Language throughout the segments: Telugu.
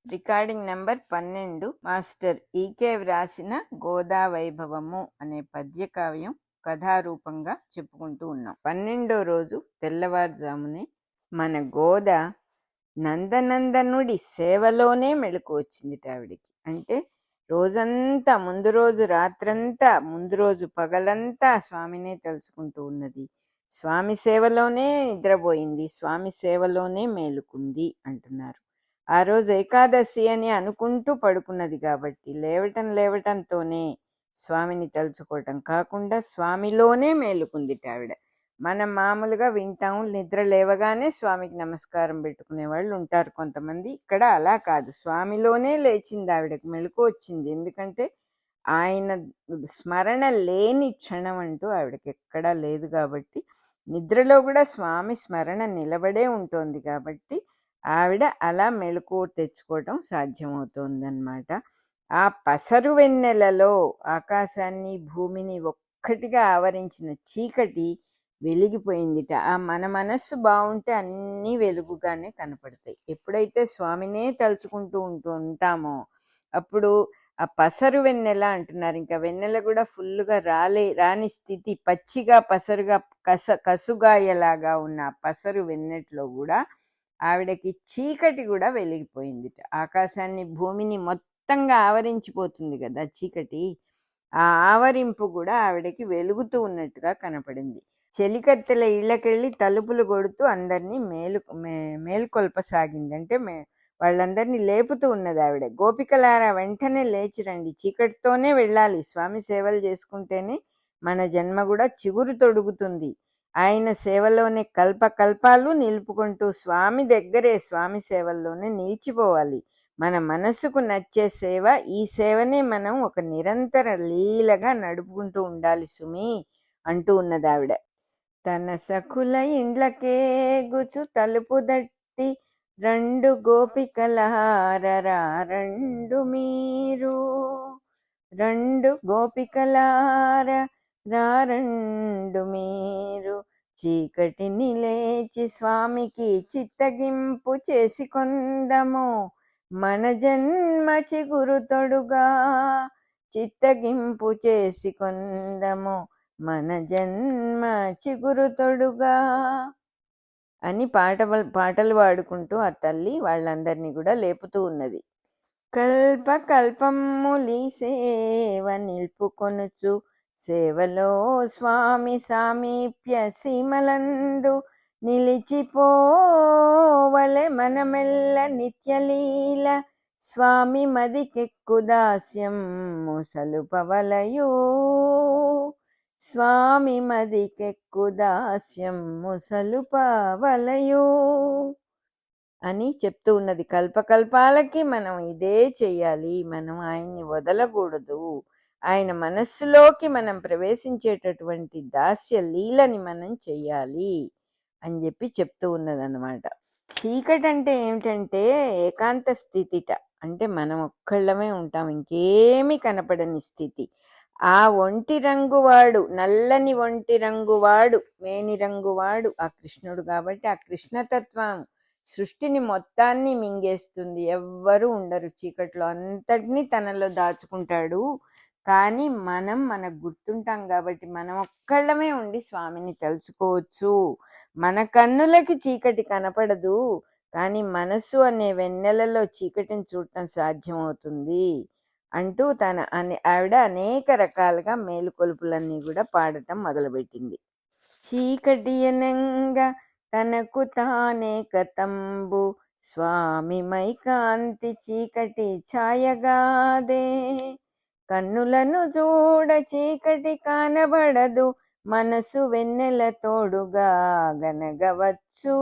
రికార్డింగ్ నెంబర్ 12 మాస్టర్ ఈకే వ్రాసిన గోదా వైభవము అనే పద్యకావ్యం కథారూపంగా చెప్పుకుంటూ ఉన్నాం. 12వ రోజు తెల్లవారుజామునే మన గోద నందనందనుడి సేవలోనే మెళుకు వచ్చిందిట ఆవిడికి. అంటే రోజంతా ముందు రోజు రాత్రంతా ముందు రోజు పగలంతా స్వామినే తలుచుకుంటూ ఉన్నది. స్వామి సేవలోనే నిద్రపోయింది, స్వామి సేవలోనే మేలుకుంది అంటున్నారు. ఆ రోజు ఏకాదశి అని అనుకుంటూ పడుకున్నది కాబట్టి లేవటంతోనే స్వామిని తలుచుకోవటం కాకుండా స్వామిలోనే మేలుకుందిట ఆవిడ. మనం మామూలుగా వింటాం, నిద్ర లేవగానే స్వామికి నమస్కారం పెట్టుకునే వాళ్ళు ఉంటారు కొంతమంది. ఇక్కడ అలా కాదు, స్వామిలోనే లేచింది ఆవిడకి, మెళుకు వచ్చింది. ఎందుకంటే ఆయన స్మరణ లేని క్షణం అంటూ ఆవిడకి ఎక్కడా లేదు కాబట్టి, నిద్రలో కూడా స్వామి స్మరణ నిలబడే ఉంటుంది కాబట్టి ఆవిడ అలా మెళుకు తెచ్చుకోవటం సాధ్యమవుతోందన్నమాట. ఆ పసరు వెన్నెలలో ఆకాశాన్ని భూమిని ఒక్కటిగా ఆవరించిన చీకటి వెలిగిపోయిందిట. మన మనస్సు బాగుంటే అన్నీ వెలుగుగానే కనపడతాయి. ఎప్పుడైతే స్వామినే తలుచుకుంటూ ఉంటామో అప్పుడు ఆ పసరు వెన్నెల అంటున్నారు. ఇంకా వెన్నెల కూడా ఫుల్గా రాని స్థితి, పచ్చిగా పసరుగా కసుగాయలాగా ఉన్న పసరు వెన్నెట్లో కూడా ఆవిడకి చీకటి కూడా వెలిగిపోయిందిట. ఆకాశాన్ని భూమిని మొత్తంగా ఆవరించిపోతుంది కదా చీకటి, ఆ ఆవరింపు కూడా ఆవిడకి వెలుగుతూ ఉన్నట్టుగా కనపడింది. చెలికత్తెల ఇళ్ళకెళ్ళి తలుపులు కొడుతూ అందరినీ మేల్కొల్పసాగింది. అంటే వాళ్ళందరినీ లేపుతూ ఉన్నది ఆవిడ. గోపికలారా వెంటనే లేచిరండి, చీకటితోనే వెళ్ళాలి, స్వామి సేవలు చేసుకుంటేనే మన జన్మ కూడా చిగురు తొడుగుతుంది. ఆయన సేవలోనే కల్పకల్పాలు నిలుపుకుంటూ స్వామి దగ్గరే స్వామి సేవల్లోనే నిలిచిపోవాలి. మన మనసుకు నచ్చే సేవ, ఈ సేవనే మనం ఒక నిరంతర లీలగా నడుపుకుంటూ ఉండాలి సుమి అంటూ ఉన్నది ఆవిడ. తన సఖుల ఇండ్లకే గుచు తలుపు దట్టి రెండు గోపికలారరా రెండు మీరు, రెండు గోపికలార రారండు మీరు, చీకటిని లేచి స్వామికి చిత్తగింపు చేసుకొందము, మన జన్మ చిగురు తొడుగా చిత్తగింపు చేసుకొందము, మన జన్మ చిగురు తొడుగా అని పాటలు పాడుకుంటూ ఆ తల్లి వాళ్ళందరినీ కూడా లేపుతూ ఉన్నది. కల్పకల్పములి సేవ నిల్పుకొనుచు సేవలో స్వామి సామీప్య సీమలందు నిలిచిపోవలె మనమెల్ల నిత్యలీల, స్వామి మదికెక్కు దాస్యం ముసలుపవలయు, స్వామి మదికెక్కు దాస్యం ముసలుపవలయు అని చెప్తూ ఉన్నది. కల్పకల్పాలకి మనం ఇదే చెయ్యాలి, మనం ఆయన్ని వదలకూడదు, ఆయన మనస్సులోకి మనం ప్రవేశించేటటువంటి దాస్య లీలని మనం చెయ్యాలి అని చెప్పి చెప్తూ ఉన్నదన్నమాట. చీకటి అంటే ఏమిటంటే ఏకాంత స్థితిట, అంటే మనం ఒక్కళ్ళమే ఉంటాం, ఇంకేమీ కనపడని స్థితి. ఆ ఒంటి రంగువాడు, నల్లని ఒంటి రంగువాడు, మేని రంగువాడు ఆ కృష్ణుడు కాబట్టి ఆ కృష్ణతత్వం సృష్టిని మొత్తాన్ని మింగేస్తుంది. ఎవ్వరూ ఉండరు చీకట్లో, అంతటినీ తనలో దాచుకుంటాడు. కానీ మనకు గుర్తుంటాం కాబట్టి మనం ఒక్కళ్ళమే ఉండి స్వామిని తలుచుకోవచ్చు. మన కన్నులకి చీకటి కనపడదు, కానీ మనసు అనే వెన్నెలలో చీకటిని చూడటం సాధ్యమవుతుంది అంటూ ఆవిడ అనేక రకాలుగా మేలుకొలుపులన్నీ కూడా పాడటం మొదలుపెట్టింది. చీకటి అనంగా తనకు తానే కతంబు, స్వామి మైకాంతి చీకటి ఛాయగాదే, కన్నులను చూడ చీకటి కానబడదు, మనసు వెన్నెల తోడుగా గనగవచ్చు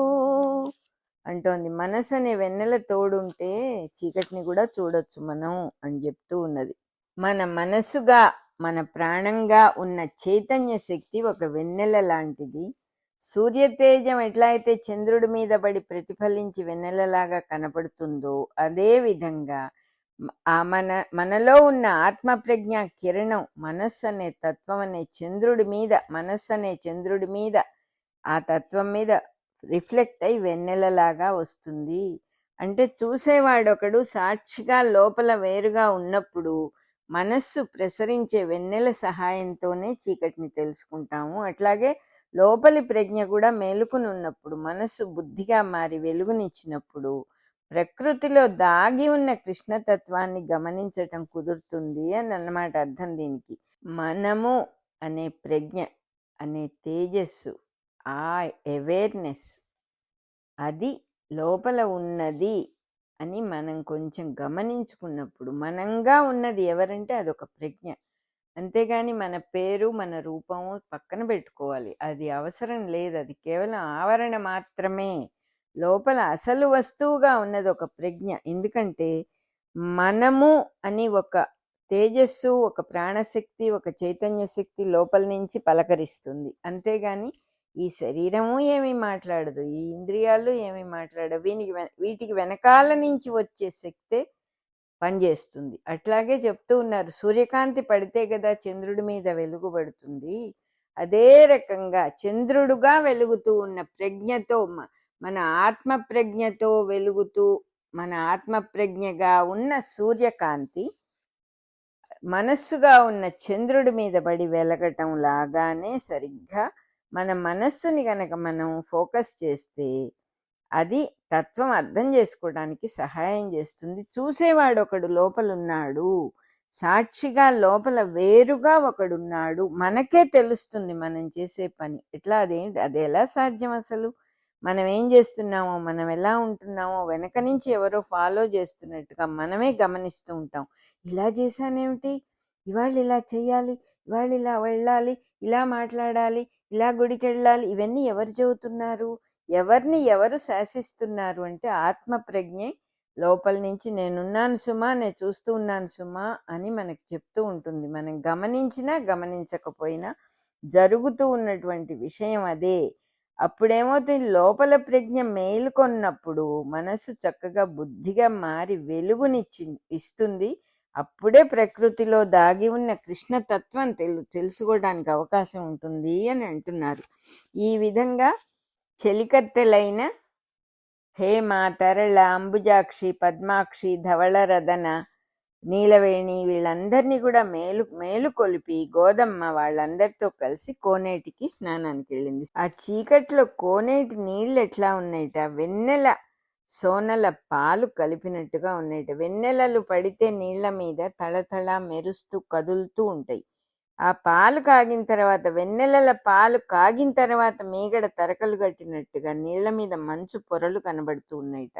అంటోంది. మనసు అనే వెన్నెల తోడుంటే చీకటిని కూడా చూడొచ్చు మనం అని చెప్తూ ఉన్నది. మన మనసుగా మన ప్రాణంగా ఉన్న చైతన్య శక్తి ఒక వెన్నెల లాంటిది. సూర్యతేజం ఎట్లా అయితే చంద్రుడి మీద పడి ప్రతిఫలించి వెన్నెలలాగా కనపడుతుందో అదే విధంగా మనలో ఉన్న ఆత్మప్రజ్ఞ కిరణం మనస్సు అనే తత్వం అనే చంద్రుడి మీద, మనస్సు అనే చంద్రుడి మీద, ఆ తత్వం మీద రిఫ్లెక్ట్ అయి వెన్నెలలాగా వస్తుంది అంటే చూసేవాడొకడు సాక్షిగా లోపల వేరుగా ఉన్నప్పుడు మనస్సు ప్రసరించే వెన్నెల సహాయంతోనే చీకటిని తెలుసుకుంటాము. అట్లాగే లోపలి ప్రజ్ఞ కూడా మేలుకుని ఉన్నప్పుడు మనస్సు బుద్ధిగా మారి వెలుగునిచ్చినప్పుడు ప్రకృతిలో దాగి ఉన్న కృష్ణతత్వాన్ని గమనించటం కుదురుతుంది అని అన్నమాట అర్థం దీనికి. మనము అనే ప్రజ్ఞ అనే తేజస్సు, ఆ అవేర్నెస్, అది లోపల ఉన్నది అని మనం కొంచెం గమనించుకున్నప్పుడు, మనంగా ఉన్నది ఎవరంటే అదొక ప్రజ్ఞ. అంతేగాని మన పేరు మన రూపము పక్కన పెట్టుకోవాలి, అది అవసరం లేదు. అది కేవలం ఆవరణ మాత్రమే. లోపల అసలు వస్తువుగా ఉన్నది ఒక ప్రజ్ఞ. ఎందుకంటే మనము అని ఒక తేజస్సు, ఒక ప్రాణశక్తి, ఒక చైతన్య శక్తి లోపల నుంచి పలకరిస్తుంది. అంతేగాని ఈ శరీరము ఏమీ మాట్లాడదు, ఈ ఇంద్రియాలు ఏమీ మాట్లాడవు. వీటికి వెనకాల నుంచి వచ్చే శక్తే పనిచేస్తుంది. అట్లాగే చెప్తూ ఉన్నారు, సూర్యకాంతి పడితే కదా చంద్రుడి మీద వెలుగు పడుతుంది. అదే రకంగా చంద్రుడుగా వెలుగుతూ ఉన్న ప్రజ్ఞతో, మన ఆత్మ ప్రజ్ఞతో వెలుగుతూ, మన ఆత్మ ప్రజ్ఞగా ఉన్న సూర్యకాంతి మనస్సుగా ఉన్న చంద్రుడి మీద పడి వెలగటం లాగానే సరిగ్గా మన మనస్సుని గనక మనం ఫోకస్ చేస్తే అది తత్వం అర్థం చేసుకోవడానికి సహాయం చేస్తుంది. చూసేవాడు ఒకడు లోపలున్నాడు, సాక్షిగా లోపల వేరుగా ఒకడున్నాడు, మనకే తెలుస్తుంది మనం చేసే పని ఎట్లా. అది ఎలా సాధ్యం అసలు? మనం ఏం చేస్తున్నామో, మనం ఎలా ఉంటున్నామో వెనక నుంచి ఎవరో ఫాలో చేస్తున్నట్టుగా మనమే గమనిస్తూ ఉంటాం. ఇలా చేశానేమిటి, ఇవాళ ఇలా చెయ్యాలి, ఇవాళ ఇలా వెళ్ళాలి, ఇలా మాట్లాడాలి, ఇలా గుడికి వెళ్ళాలి, ఇవన్నీ ఎవరు చెబుతున్నారు? ఎవరిని ఎవరు శాసిస్తున్నారు అంటే ఆత్మ ప్రజ్ఞే లోపల నుంచి నేనున్నాను సుమా, నేను చూస్తూ ఉన్నాను సుమా అని మనకు చెప్తూ ఉంటుంది. మనం గమనించినా గమనించకపోయినా జరుగుతూ ఉన్నటువంటి విషయం అదే. అప్పుడేమవుతుంది, లోపల ప్రజ్ఞ మేలుకొన్నప్పుడు మనసు చక్కగా బుద్ధిగా మారి ఇస్తుంది. అప్పుడే ప్రకృతిలో దాగి ఉన్న కృష్ణతత్వం తెలుసుకోవడానికి అవకాశం ఉంటుంది అని అంటున్నారు. ఈ విధంగా చెలికత్తెలైన హేమ, తరళ, అంబుజాక్షి, పద్మాక్షి, ధవళరదన, నీలవేణి వీళ్ళందరినీ కూడా మేలుకొలిపి గోదమ్మ వాళ్ళందరితో కలిసి కోనేటికి స్నానానికి వెళ్ళింది. ఆ చీకట్లో కోనేటి నీళ్ళు ఎట్లా ఉన్నాయిట, వెన్నెల సోనల పాలు కలిపినట్టుగా ఉన్నాయిట. వెన్నెలలు పడితే నీళ్ల మీద తళతళ మెరుస్తూ కదులుతూ ఉంటాయి. ఆ పాలు కాగిన తర్వాత, వెన్నెలల పాలు కాగిన తర్వాత మీగడ తరకలు కట్టినట్టుగా నీళ్ల మీద మంచు పొరలు కనబడుతూ ఉన్నాయిట.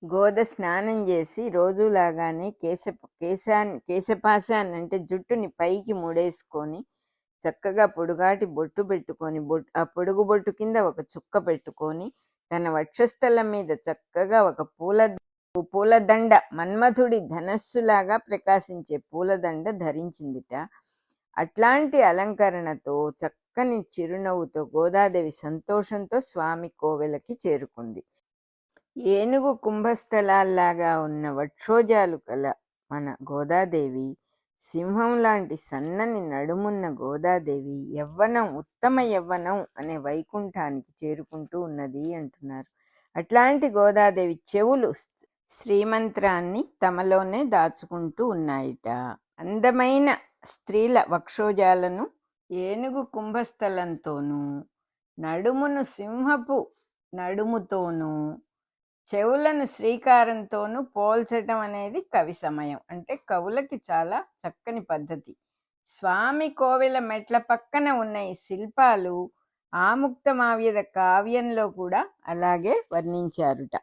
గోద స్నానం చేసి రోజులాగానే కేశపాశాన్ని అంటే జుట్టుని పైకి ముడేసుకొని చక్కగా పొడుగాటి బొట్టు పెట్టుకొని, ఆ పొడుగు బొట్టు కింద ఒక చుక్క పెట్టుకొని, తన వక్షస్థలం మీద చక్కగా ఒక పూలదండ, మన్మథుడి ధనస్సులాగా ప్రకాశించే పూలదండ ధరించిందిట. అట్లాంటి అలంకరణతో చక్కని చిరునవ్వుతో గోదాదేవి సంతోషంతో స్వామి కోవెలకి చేరుకుంది. ఏనుగు కుంభస్థలాల్లాగా ఉన్న వక్షోజాలు కల మన గోదాదేవి, సింహం లాంటి సన్నని నడుమున్న గోదాదేవి యవ్వనం, ఉత్తమ యవ్వనం అనే వైకుంఠానికి చేరుకుంటూ ఉన్నది అంటున్నారు. అట్లాంటి గోదాదేవి చెవులు శ్రీమంత్రాన్ని తమలోనే దాచుకుంటూ ఉన్నాయిట. అందమైన స్త్రీల వక్షోజాలను ఏనుగు కుంభస్థలంతోనూ, నడుమును సింహపు నడుముతోనూ, చెవులను శ్రీకారంతోనూ పోల్చటం అనేది కవి సమయం. అంటే కవులకి చాలా చక్కని పద్ధతి. స్వామి కోవెల మెట్ల పక్కన ఉన్న ఈ శిల్పాలు ఆముక్తమావ్యద కావ్యంలో కూడా అలాగే వర్ణించారుట.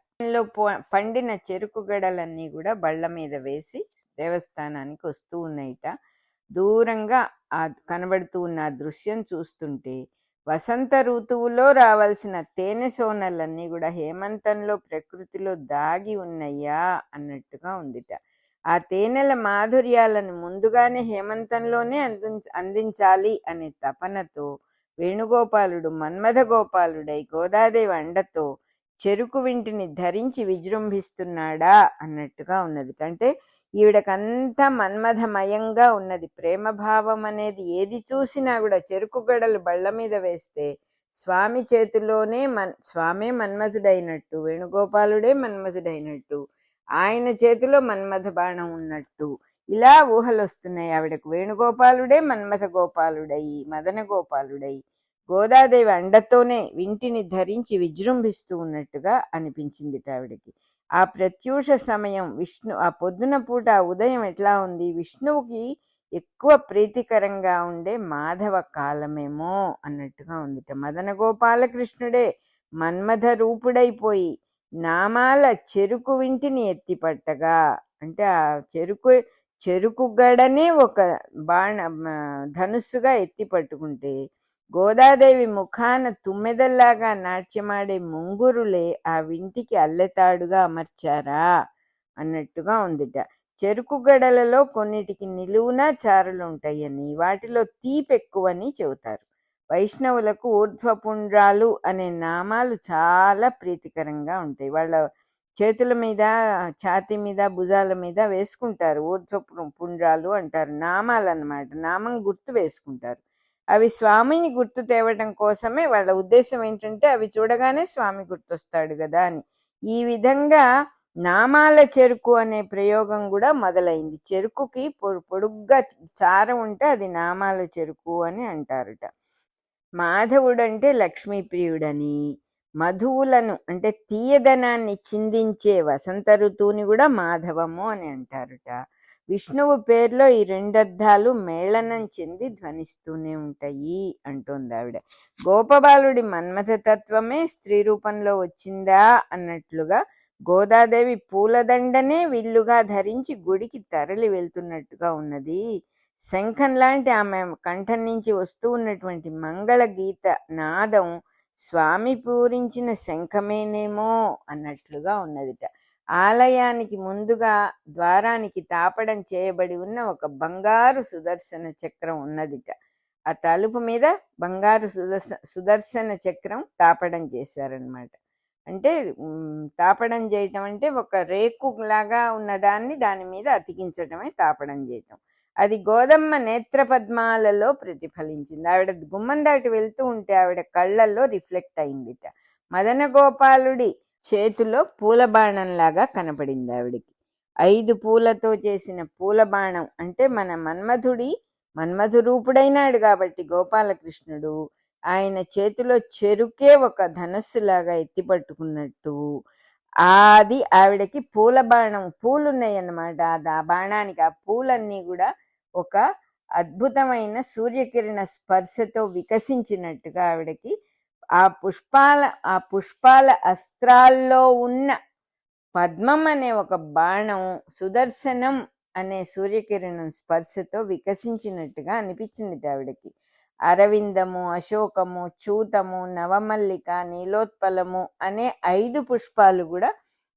పండిన చెరుకు గడలన్నీ కూడా బళ్ళ మీద వేసి దేవస్థానానికి వస్తూ ఉన్నాయిట. దూరంగా కనబడుతూ ఉన్న దృశ్యం చూస్తుంటే వసంత ఋతువులో రావాల్సిన తేనె సోనలన్నీ కూడా హేమంతంలో ప్రకృతిలో దాగి ఉన్నాయా అన్నట్టుగా ఉందిట. ఆ తేనెల మాధుర్యాలను ముందుగానే హేమంతంలోనే అందించాలి అనే తపనతో వేణుగోపాలుడు మన్మథ గోపాలుడై గోదాదేవి అండతో చెరుకు వింటిని ధరించి విజృంభిస్తున్నాడా అన్నట్టుగా ఉన్నది. అంటే ఈవిడకంతా మన్మథమయంగా ఉన్నది. ప్రేమభావం అనేది ఏది చూసినా కూడా చెరుకు గడలు బళ్ళ మీద వేస్తే స్వామి చేతిలోనే స్వామే మన్మథుడైనట్టు, వేణుగోపాలుడే మన్మథుడైనట్టు, ఆయన చేతిలో మన్మథ బాణం ఉన్నట్టు ఇలా ఊహలు వస్తున్నాయి ఆవిడకు. వేణుగోపాలుడే మన్మథ గోపాలుడై, మదన గోపాలుడై, గోదాదేవి అండతోనే వింటిని ధరించి విజృంభిస్తూ ఉన్నట్టుగా అనిపించింది ఆవిడకి. ఆ ప్రత్యూష సమయం ఆ పొద్దున పూట ఆ ఉదయం ఎట్లా ఉంది, విష్ణువుకి ఎక్కువ ప్రీతికరంగా ఉండే మాధవ కాలమేమో అన్నట్టుగా ఉందిట. మదన గోపాలకృష్ణుడే మన్మథ రూపుడైపోయి నామాల చెరుకు వింటిని ఎత్తిపట్టగా, అంటే ఆ చెరుకు గడనే ఒక ధనుస్సుగా ఎత్తి పట్టుకుంటే, గోదాదేవి ముఖాన తుమ్మెదల్లాగా నాట్యమాడే ముంగురులే ఆ వింటికి అల్లెతాడుగా అమర్చారా అన్నట్టుగా ఉందిట. చెరుకు గడలలో కొన్నిటికి నిలువున చారులు ఉంటాయని, వాటిలో తీపెక్కువని చెబుతారు. వైష్ణవులకు ఊర్ధ్వపుండ్రాలు అనే నామాలు చాలా ప్రీతికరంగా ఉంటాయి. వాళ్ళ చేతుల మీద, ఛాతీ మీద, భుజాల మీద వేసుకుంటారు. పుండ్రాలు అంటారు, నామాలు అన్నమాట. నామం గుర్తు వేసుకుంటారు. అవి స్వామిని గుర్తు తేవటం కోసమే. వాళ్ళ ఉద్దేశం ఏంటంటే అవి చూడగానే స్వామి గుర్తొస్తాడు కదా అని. ఈ విధంగా నామాల చెరుకు అనే ప్రయోగం కూడా మొదలైంది. చెరుకుకి పొడుగ్గా చార ఉంటే అది నామాల చెరుకు అని అంటారట. మాధవుడంటే లక్ష్మీప్రియుడని, మధువులను అంటే తీయదనాన్ని చిందించే వసంత ఋతువుని కూడా మాధవము అని అంటారుట. విష్ణువు పేరులో ఈ రెండర్థాలు మేళనం చెంది ధ్వనిస్తూనే ఉంటాయి అంటోంది ఆవిడ. గోపబాలుడి మన్మథ తత్వమే స్త్రీ రూపంలో వచ్చిందా అన్నట్లుగా గోదాదేవి పూలదండనే విల్లుగా ధరించి గుడికి తరలి వెళ్తున్నట్టుగా ఉన్నది. శంఖం లాంటి ఆమె కంఠం నుంచి వస్తూ ఉన్నటువంటి మంగళ గీత నాదం స్వామి పూరించిన శంఖమేనేమో అన్నట్లుగా ఉన్నదిట. ఆలయానికి ముందుగా ద్వారానికి తాపడం చేయబడి ఉన్న ఒక బంగారు సుదర్శన చక్రం ఉన్నదిట. ఆ తలుపు మీద బంగారు సుదర్శన చక్రం తాపడం చేశారనమాట. అంటే తాపడం చేయటం అంటే ఒక రేకు లాగా ఉన్నదాన్ని దాని మీద అతికించటమే తాపడం చేయటం. అది గోదమ్మ నేత్ర పద్మాలలో ప్రతిఫలించింది. ఆవిడ గుమ్మం దాటి వెళ్తూ ఉంటే ఆవిడ కళ్ళల్లో రిఫ్లెక్ట్ అయిందిట. మదన గోపాలుడి చేతిలో పూల బాణంలాగా కనపడింది ఆవిడికి. 5 పూలతో చేసిన పూల బాణం అంటే మన మన్మధు రూపుడైనాడు కాబట్టి గోపాలకృష్ణుడు ఆయన చేతిలో చెరుకే ఒక ధనస్సులాగా ఎత్తి పట్టుకున్నట్టు, అది ఆవిడకి పూల బాణం, పూలున్నాయి అన్నమాట. ఆ బాణానికి ఆ పూలన్నీ కూడా ఒక అద్భుతమైన సూర్యకిరణ స్పర్శతో వికసించినట్టుగా ఆవిడకి ఆ పుష్పాల అస్త్రాల్లో ఉన్న పద్మం అనే ఒక బాణం సుదర్శనం అనే సూర్యకిరణం స్పర్శతో వికసించినట్టుగా అనిపించింది ఆవిడకి. అరవిందము, అశోకము, చూతము, నవమల్లిక, నీలోత్పలము అనే 5 పుష్పాలు కూడా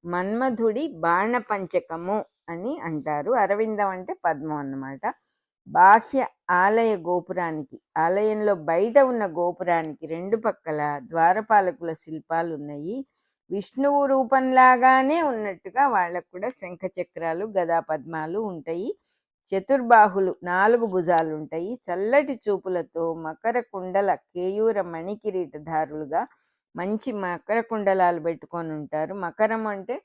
మన్మధుడి బాణ పంచకము అని అంటారు. అరవిందం అంటే పద్మం అన్నమాట. బాహ్య ఆలయ గోపురానికి, ఆలయంలో బయట ఉన్న గోపురానికి 2 పక్కల ద్వారపాలకుల శిల్పాలు ఉన్నాయి. విష్ణువు రూపంలాగానే ఉన్నట్టుగా వాళ్ళకు కూడా శంఖ చక్రాలు, గదా పద్మాలు ఉంటాయి. చతుర్బాహులు, 4 భుజాలు ఉంటాయి. చల్లటి చూపులతో మకర కుండల కేయూర మణికిరీటధారులుగా మంచి మకర కుండలాలు పెట్టుకొని ఉంటారు. మకరం అంటే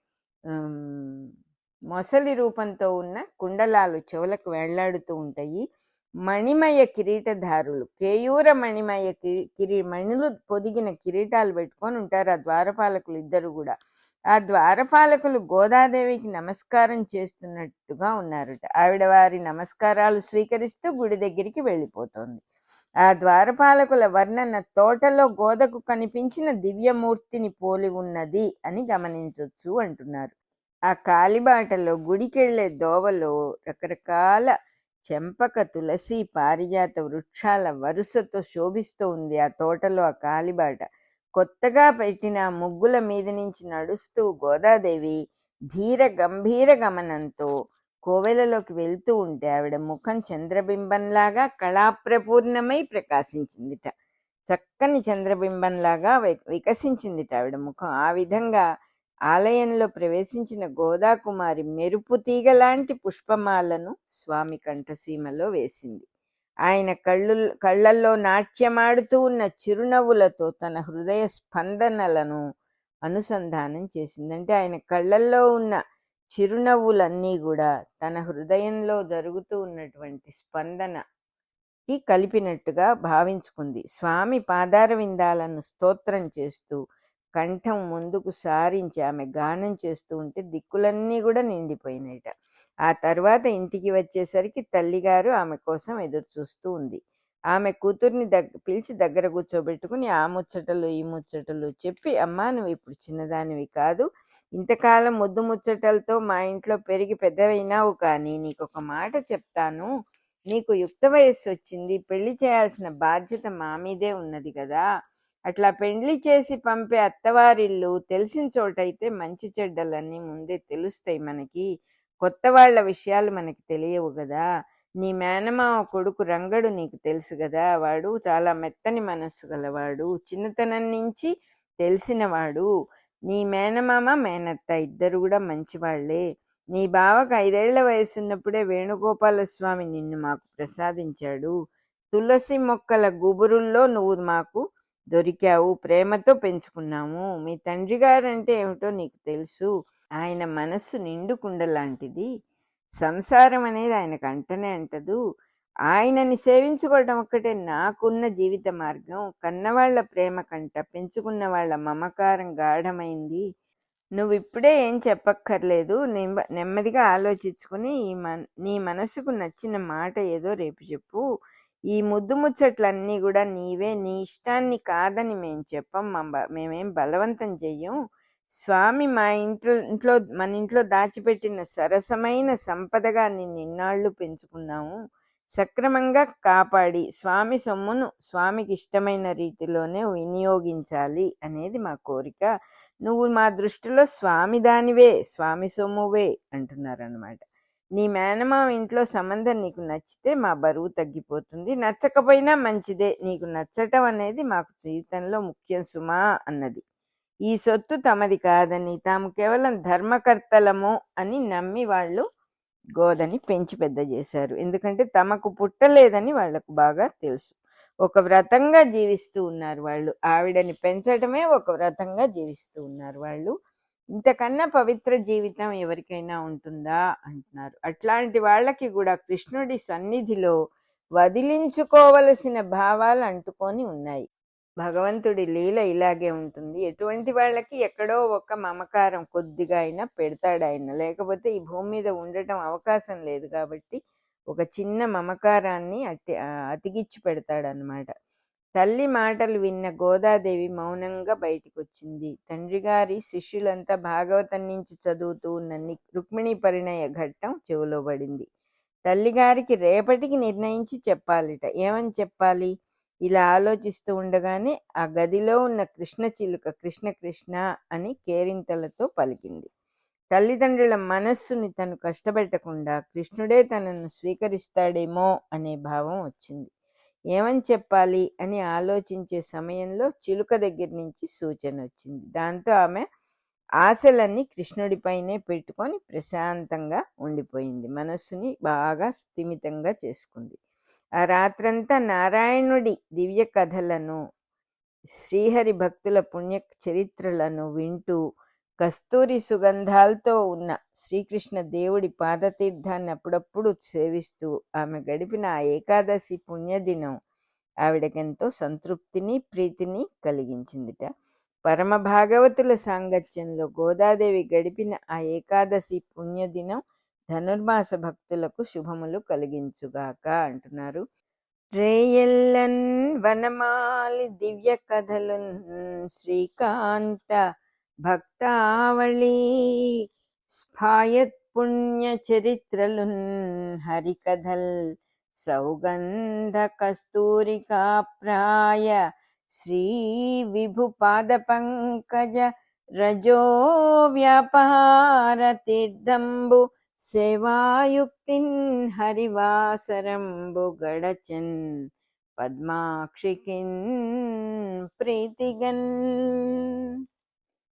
మొసలి రూపంతో ఉన్న కుండలాలు చెవులకు వేళ్లాడుతూ ఉంటాయి. మణిమయ కిరీటధారులు, కేయూర మణిమయ మణులు పొదిగిన కిరీటాలు పెట్టుకొని ఉంటారు ఆ ద్వారపాలకులు ఇద్దరు కూడా. ఆ ద్వారపాలకులు గోదాదేవికి నమస్కారం చేస్తున్నట్టుగా ఉన్నారట. ఆవిడ వారి నమస్కారాలు స్వీకరిస్తూ గుడి దగ్గరికి వెళ్ళిపోతుంది. ఆ ద్వారపాలకుల వర్ణన తోటలో గోదకు కనిపించిన దివ్యమూర్తిని పోలి ఉన్నది అని గమనించవచ్చు అంటున్నారు. ఆ కాలిబాటలో గుడికెళ్లే దోవలో రకరకాల చెంపక, తులసి, పారిజాత వృక్షాల వరుసతో శోభిస్తూ ఉంది ఆ తోటలో ఆ కాలిబాట. కొత్తగా పెట్టిన ముగ్గుల మీద నుంచి నడుస్తూ గోదాదేవి ధీర గంభీర గమనంతో కోవెలలోకి వెళ్తూ ఉంటే ఆవిడ ముఖం చంద్రబింబంలాగా కళాప్రపూర్ణమై ప్రకాశించిందిట. చక్కని చంద్రబింబంలాగా వికసించిందిట ఆవిడ ముఖం. ఆ విధంగా ఆలయంలో ప్రవేశించిన గోదాకుమారి మెరుపు తీగ లాంటి పుష్పమాలను స్వామి కంఠసీమలో వేసింది. ఆయన కళ్ళల్లో నాట్యమాడుతూ ఉన్న చిరునవ్వులతో తన హృదయ స్పందనలను అనుసంధానం చేసింది. అంటే ఆయన కళ్ళల్లో ఉన్న చిరునవ్వులన్నీ కూడా తన హృదయంలో జరుగుతూ ఉన్నటువంటి స్పందనకి కలిపినట్టుగా భావించుకుంది. స్వామి పాదార విందాలను స్తోత్రం చేస్తూ కంఠం ముందుకు సారించి ఆమె గానం చేస్తూ ఉంటే దిక్కులన్నీ కూడా నిండిపోయినాయట. ఆ తర్వాత ఇంటికి వచ్చేసరికి తల్లిగారు ఆమె కోసం ఎదురు చూస్తూ ఉంది. ఆమె కూతుర్ని పిలిచి దగ్గర కూర్చోబెట్టుకుని ఆ ముచ్చటలు ఈ ముచ్చటలు చెప్పి, అమ్మా నువ్వు ఇప్పుడు చిన్నదానివి కాదు, ఇంతకాలం ముద్దు ముచ్చటలతో మా ఇంట్లో పెరిగి పెద్దవైనావు, కానీ నీకొక మాట చెప్తాను, నీకు యుక్త వయస్సు వచ్చింది, పెళ్లి చేయాల్సిన బాధ్యత మా మీదే ఉన్నది కదా. అట్లా పెండ్లి చేసి పంపే అత్తవారిల్లు తెలిసిన చోటైతే మంచి చెడ్డలన్నీ ముందే తెలుస్తాయి మనకి. కొత్త వాళ్ళ విషయాలు మనకి తెలియవు కదా. నీ మేనమామ కొడుకు రంగడు నీకు తెలుసు కదా, వాడు చాలా మెత్తని మనస్సు గలవాడు, చిన్నతనం నుంచి తెలిసినవాడు. నీ మేనమామ మేనత్త ఇద్దరు కూడా మంచివాళ్లే. నీ బావకు 5 ఏళ్ల వయసున్నప్పుడే వేణుగోపాల స్వామి నిన్ను మాకు ప్రసాదించాడు. తులసి మొక్కల గుబురుల్లో నువ్వు మాకు దొరికావు, ప్రేమతో పెంచుకున్నాము. మీ తండ్రి గారంటే ఏమిటో నీకు తెలుసు, ఆయన మనస్సు నిండుకుండ లాంటిది, సంసారం అనేది ఆయనకు అంటనే అంటదు. ఆయనని సేవించుకోవడం ఒక్కటే నాకున్న జీవిత మార్గం. కన్నవాళ్ల ప్రేమ కంట పెంచుకున్న వాళ్ళ మమకారం గాఢమైంది. నువ్వు ఇప్పుడే ఏం చెప్పక్కర్లేదు, నెమ్మదిగా ఆలోచించుకుని నీ మనసుకు నచ్చిన మాట ఏదో రేపు చెప్పు. ఈ ముద్దు ముచ్చట్లన్నీ కూడా నీవే, నీ ఇష్టాన్ని కాదని మేం చెప్పం, మేమేం బలవంతం చెయ్యం. స్వామి మన ఇంట్లో దాచిపెట్టిన సరసమైన సంపదగా నిన్నాళ్ళు పెంచుకున్నాము. సక్రమంగా కాపాడి స్వామి సొమ్మును స్వామికి ఇష్టమైన రీతిలోనే వినియోగించాలి అనేది మా కోరిక. నువ్వు మా దృష్టిలో స్వామి దానివే, స్వామి సొమ్మువే అంటున్నారన్నమాట. నీ మేనమామ ఇంట్లో సంబంధం నీకు నచ్చితే మా బరువు తగ్గిపోతుంది, నచ్చకపోయినా మంచిదే, నీకు నచ్చటం అనేది మాకు జీవితంలో ముఖ్యం సుమా అన్నది. ఈ సొత్తు తమది కాదని, తాము కేవలం ధర్మకర్తలము అని నమ్మి వాళ్ళు గోదని పెంచి పెద్ద చేశారు. ఎందుకంటే తమకు పుట్టలేదని వాళ్లకు బాగా తెలుసు. ఒక వ్రతంగా జీవిస్తూ ఉన్నారు వాళ్ళు. ఆవిడని పెంచడమే ఒక వ్రతంగా జీవిస్తూ ఉన్నారు వాళ్ళు. ఇంతకన్నా పవిత్ర జీవితం ఎవరికైనా ఉంటుందా అంటున్నారు. అట్లాంటి వాళ్ళకి కూడా కృష్ణుడి సన్నిధిలో వదిలించుకోవలసిన భావాలు అంటుకొని ఉన్నాయి. భగవంతుడి లీల ఇలాగే ఉంటుంది. ఎటువంటి వాళ్ళకి ఎక్కడో ఒక మమకారం కొద్దిగా అయినా పెడతాడు ఆయన, లేకపోతే ఈ భూమి మీద ఉండటం అవకాశం లేదు. కాబట్టి ఒక చిన్న మమకారాన్ని అతికిచ్చి పెడతాడనమాట. తల్లి మాటలు విన్న గోదాదేవి మౌనంగా బయటికి వచ్చింది. తండ్రి గారి శిష్యులంతా భాగవతం నుంచి చదువుతూ ఉన్న రుక్మిణి పరిణయ ఘట్టం చెవిలో పడింది. తల్లిగారికి రేపటికి నిర్ణయించి చెప్పాలిట. ఏమని చెప్పాలి? ఇలా ఆలోచిస్తూ ఉండగానే ఆ గదిలో ఉన్న కృష్ణ చిలుక కృష్ణ కృష్ణ అని కేరింతలతో పలికింది. తల్లిదండ్రుల మనస్సుని తను కష్టపెట్టకుండా కృష్ణుడే తనను స్వీకరిస్తాడేమో అనే భావం వచ్చింది. ఏమని చెప్పాలి అని ఆలోచించే సమయంలో చిలుక దగ్గర నుంచి సూచన వచ్చింది. దాంతో ఆమె ఆశలన్నీ కృష్ణుడిపైనే పెట్టుకొని ప్రశాంతంగా ఉండిపోయింది. మనస్సుని బాగా స్థిమితంగా చేసుకుంది. ఆ రాత్రంతా నారాయణుడి దివ్య కథలను, శ్రీహరి భక్తుల పుణ్య చరిత్రలను వింటూ కస్తూరి సుగంధాలతో ఉన్న శ్రీకృష్ణ దేవుడి పాదతీర్థాన్ని అప్పుడప్పుడు సేవిస్తూ ఆమె గడిపిన ఆ ఏకాదశి పుణ్యదినం ఆవిడకెంతో సంతృప్తిని ప్రీతిని కలిగించిందిట. పరమ భాగవతుల సాంగత్యంలో గోదాదేవి గడిపిన ఆ ఏకాదశి పుణ్యదినం ధనుర్మాస భక్తులకు శుభములు కలిగించుగాక అంటున్నారు. రేయల్లన్ వనమాలి దివ్య కథలున్ శ్రీకాంత భక్తావళి స్ఫాయత్ పుణ్య చరిత్రలున్ హరికథల్ సౌగంధ కస్తూరికా ప్రాయ శ్రీ విభు పాద పంకజ రజో వ్యాపార తీర్థంబు సేవాయుక్తిన్ హరివాసరంబు గడచన్ పద్మాక్షికిన్ ప్రీతిగన్.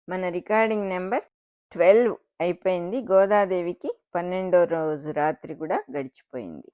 మన రికార్డింగ్ నెంబర్ 12 అయిపోయింది. గోదాదేవికి 12వ రోజు రాత్రి కూడా గడిచిపోయింది.